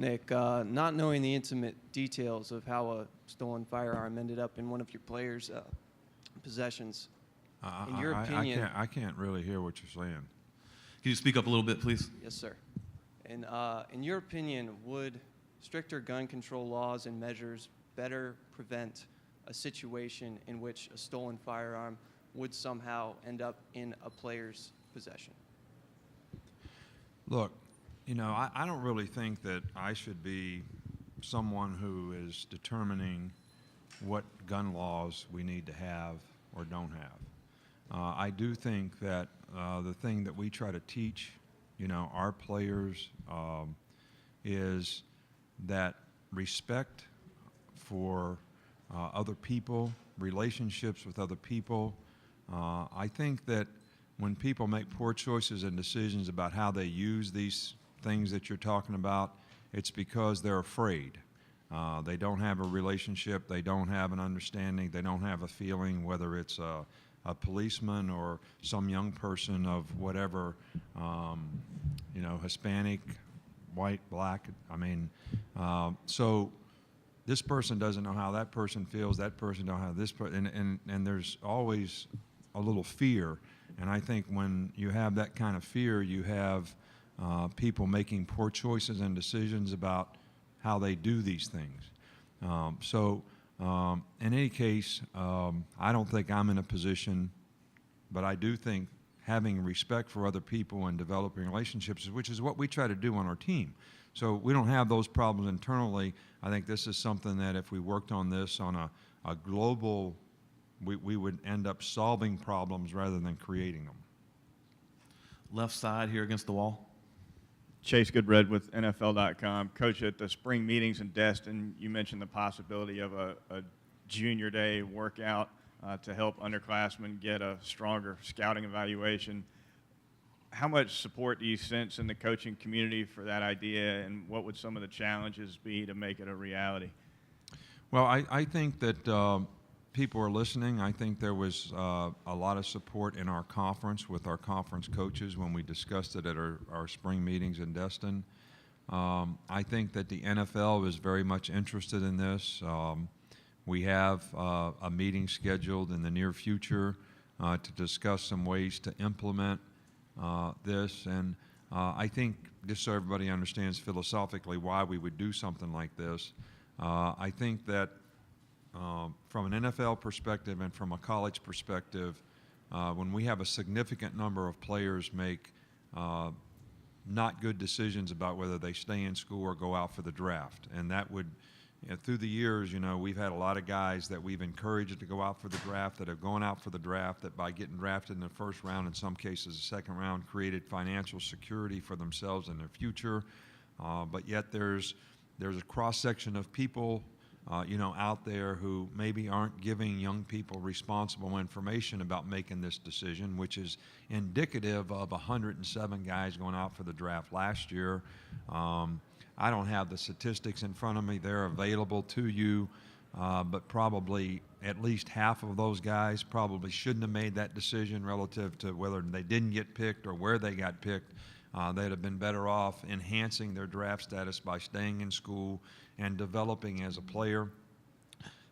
Nick, not knowing the intimate details of how a stolen firearm ended up in one of your players' possessions, in your opinion... I can't really hear what you're saying. Can you speak up a little bit, please? Yes, sir. And in your opinion, would stricter gun control laws and measures better prevent a situation in which a stolen firearm would somehow end up in a player's possession? Look, I don't really think that I should be someone who is determining what gun laws we need to have or don't have. I do think that the thing that we try to teach, our players is that respect for other people, relationships with other people. I think that when people make poor choices and decisions about how they use these things that you're talking about, it's because they're afraid. They don't have a relationship, they don't have an understanding, they don't have a feeling, whether it's a policeman or some young person of whatever, Hispanic, white, black. So this person doesn't know how that person feels, that person don't know how this person, and there's always a little fear. And I think when you have that kind of fear, you have people making poor choices and decisions about how they do these things. In any case, I don't think I'm in a position, but I do think having respect for other people and developing relationships, which is what we try to do on our team. So we don't have those problems internally. I think this is something that if we worked on this on a global, we would end up solving problems rather than creating them. Left side here against the wall. Chase Goodred with NFL.com. Coach, at the spring meetings in Destin, you mentioned the possibility of a junior day workout to help underclassmen get a stronger scouting evaluation. How much support do you sense in the coaching community for that idea, and what would some of the challenges be to make it a reality? Well, I think that people are listening. I think there was a lot of support in our conference with our conference coaches when we discussed it at our spring meetings in Destin. I think that the NFL is very much interested in this. We have a meeting scheduled in the near future to discuss some ways to implement this. And I think, just so everybody understands philosophically why we would do something like this, I think that from an NFL perspective and from a college perspective, when we have a significant number of players make not good decisions about whether they stay in school or go out for the draft, and that would, through the years, we've had a lot of guys that we've encouraged to go out for the draft, that have gone out for the draft, that by getting drafted in the first round, in some cases the second round, created financial security for themselves and their future. But yet there's a cross-section of people out there who maybe aren't giving young people responsible information about making this decision, which is indicative of 107 guys going out for the draft last year. I don't have the statistics in front of me. They're available to you, but probably at least half of those guys probably shouldn't have made that decision relative to whether they didn't get picked or where they got picked. They'd have been better off enhancing their draft status by staying in school and developing as a player.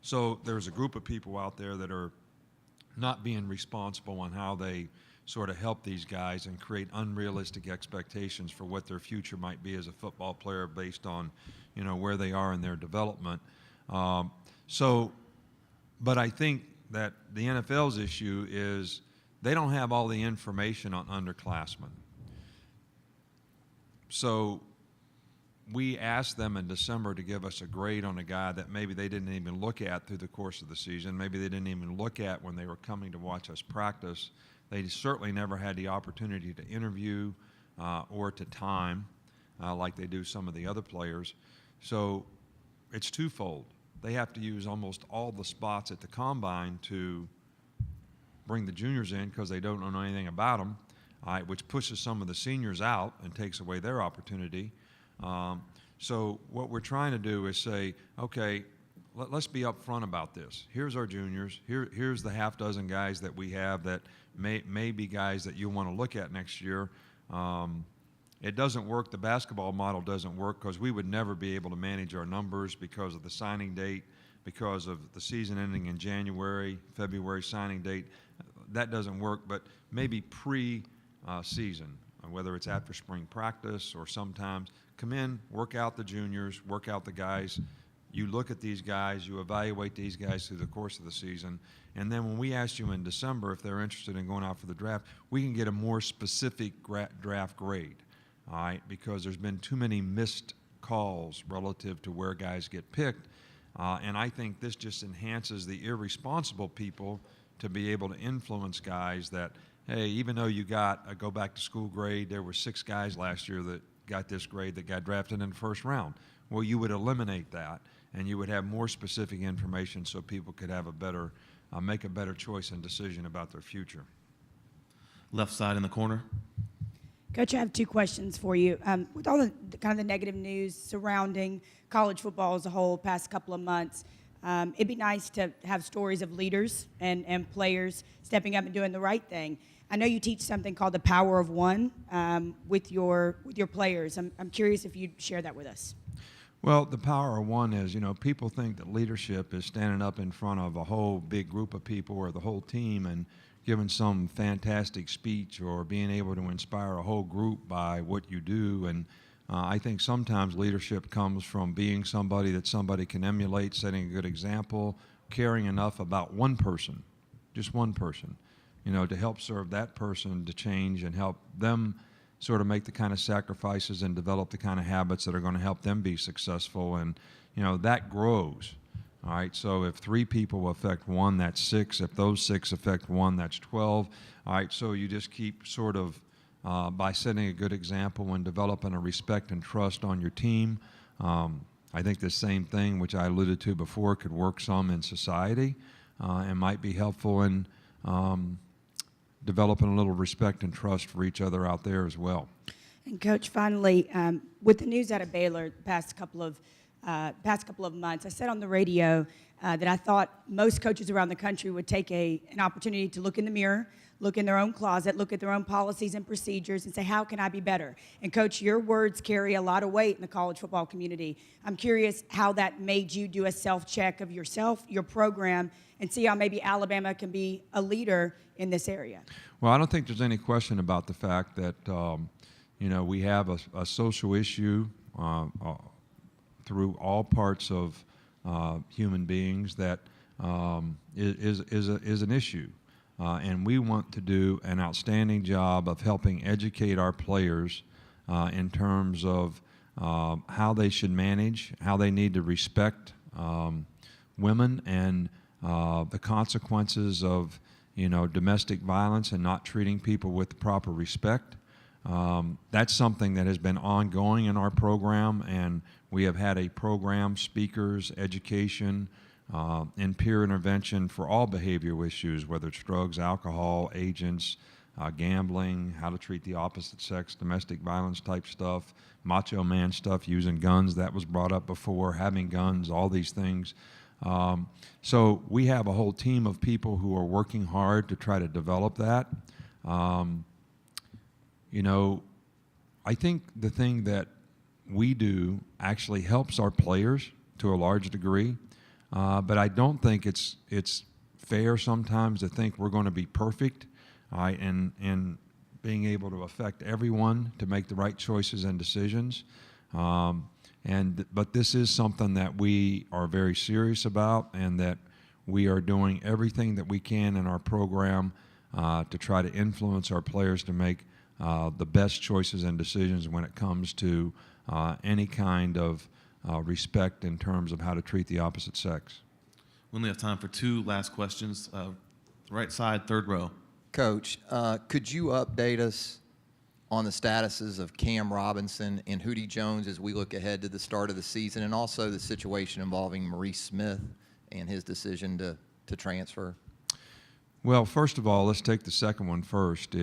So there's a group of people out there that are not being responsible on how they sort of help these guys and create unrealistic expectations for what their future might be as a football player based on, where they are in their development. But I think that the NFL's issue is they don't have all the information on underclassmen. So we asked them in December to give us a grade on a guy that maybe they didn't even look at through the course of the season. Maybe they didn't even look at when they were coming to watch us practice. They certainly never had the opportunity to interview or to time like they do some of the other players. So it's twofold. They have to use almost all the spots at the combine to bring the juniors in because they don't know anything about them, which pushes some of the seniors out and takes away their opportunity. So what we're trying to do is say, okay, let's be upfront about this. Here's our juniors. Here's the half dozen guys that we have that may be guys that you'll want to look at next year. it doesn't work. The basketball model doesn't work because we would never be able to manage our numbers because of the signing date, because of the season ending in January, February signing date. That doesn't work, but maybe pre-season, whether it's after spring practice or sometimes, come in, work out the juniors, work out the guys. You look at these guys, you evaluate these guys through the course of the season, and then when we ask you in December if they're interested in going out for the draft, we can get a more specific draft grade, all right, because there's been too many missed calls relative to where guys get picked, and I think this just enhances the irresponsible people to be able to influence guys that, hey, even though you got a go back to school grade, there were 6 guys last year that got this grade that got drafted in the first round. Well, you would eliminate that, and you would have more specific information so people could have a better, make a better choice and decision about their future. Left side in the corner. Coach, I have 2 questions for you. With all the kind of the negative news surrounding college football as a whole past couple of months, it'd be nice to have stories of leaders and players stepping up and doing the right thing. I know you teach something called the power of one with your players. I'm curious if you'd share that with us. Well, the power of one is, people think that leadership is standing up in front of a whole big group of people or the whole team and giving some fantastic speech or being able to inspire a whole group by what you do. And I think sometimes leadership comes from being somebody that somebody can emulate, setting a good example, caring enough about one person, just one person, to help serve that person to change and help them sort of make the kind of sacrifices and develop the kind of habits that are going to help them be successful. And, that grows. All right, so if 3 people affect 1, that's 6. If those 6 affect 1, that's 12. All right, so you just keep sort of, by setting a good example and developing a respect and trust on your team. I think the same thing, which I alluded to before, could work some in society and might be helpful in developing a little respect and trust for each other out there as well. And Coach, finally, with the news out of Baylor the past couple of months, I said on the radio that I thought most coaches around the country would take an opportunity to look in the mirror, look in their own closet, look at their own policies and procedures and say, how can I be better? And Coach, your words carry a lot of weight in the college football community. I'm curious how that made you do a self-check of yourself, your program, and see how maybe Alabama can be a leader in this area. Well, I don't think there's any question about the fact that, we have a social issue through all parts of human beings that is an issue. And we want to do an outstanding job of helping educate our players in terms of how they should manage, how they need to respect women, and the consequences of domestic violence and not treating people with the proper respect. That's something that has been ongoing in our program, and we have had a program, speakers, education, and peer intervention for all behavioral issues, whether it's drugs, alcohol, agents, gambling, how to treat the opposite sex, domestic violence type stuff, macho man stuff, using guns, that was brought up before, having guns, all these things. So we have a whole team of people who are working hard to try to develop that. I think the thing that we do actually helps our players to a large degree, but I don't think it's fair sometimes to think we're going to be perfect, and being able to affect everyone to make the right choices and decisions. But this is something that we are very serious about, and that we are doing everything that we can in our program to try to influence our players to make the best choices and decisions when it comes to any kind of respect in terms of how to treat the opposite sex. We only have time for 2 last questions. Right side, 3rd row. Coach, could you update us on the statuses of Cam Robinson and Hootie Jones as we look ahead to the start of the season, and also the situation involving Maurice Smith and his decision to transfer? Well, first of all, let's take the second one first.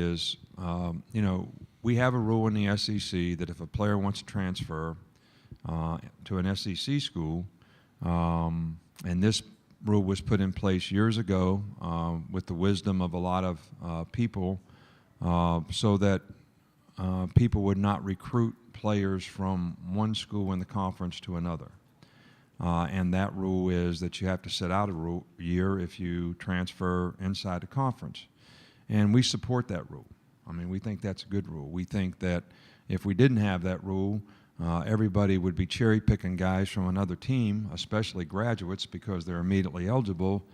We have a rule in the SEC that if a player wants to transfer to an SEC school, and this rule was put in place years ago with the wisdom of a lot of people, so that people would not recruit players from one school in the conference to another. And that rule is that you have to sit out a year if you transfer inside the conference. And we support that rule. I mean, we think that's a good rule. We think that if we didn't have that rule, everybody would be cherry-picking guys from another team, especially graduates, because they're immediately eligible,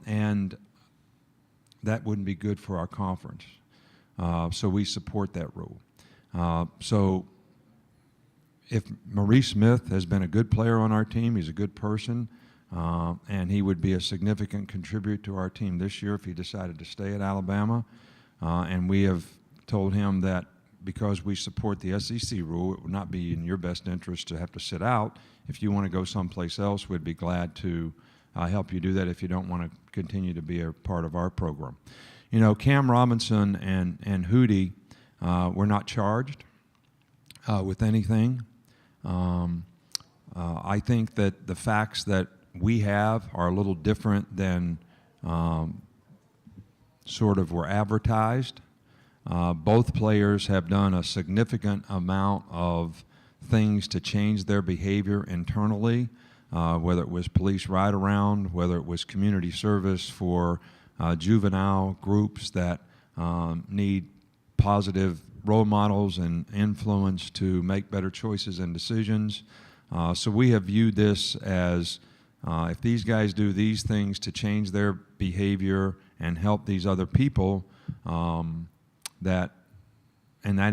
and that wouldn't be good for our conference. So we support that rule. So if Maurice Smith has been a good player on our team, he's a good person, and he would be a significant contributor to our team this year if he decided to stay at Alabama. And we have told him that because we support the SEC rule, it would not be in your best interest to have to sit out. If you want to go someplace else, we'd be glad to help you do that if you don't want to continue to be a part of our program. You know, Cam Robinson and Hootie were not charged with anything. I think that the facts that we have are a little different than sort of were advertised. Both players have done a significant amount of things to change their behavior internally, whether it was police ride-around, whether it was community service for juvenile groups that need positive role models and influence to make better choices and decisions. So we have viewed this as if these guys do these things to change their behavior and help these other people, and that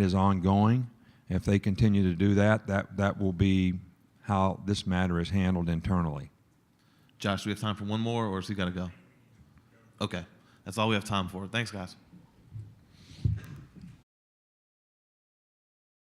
is ongoing. If they continue to do that, that will be how this matter is handled internally. Josh, do we have time for one more, or has he got to go? Okay. That's all we have time for. Thanks, guys.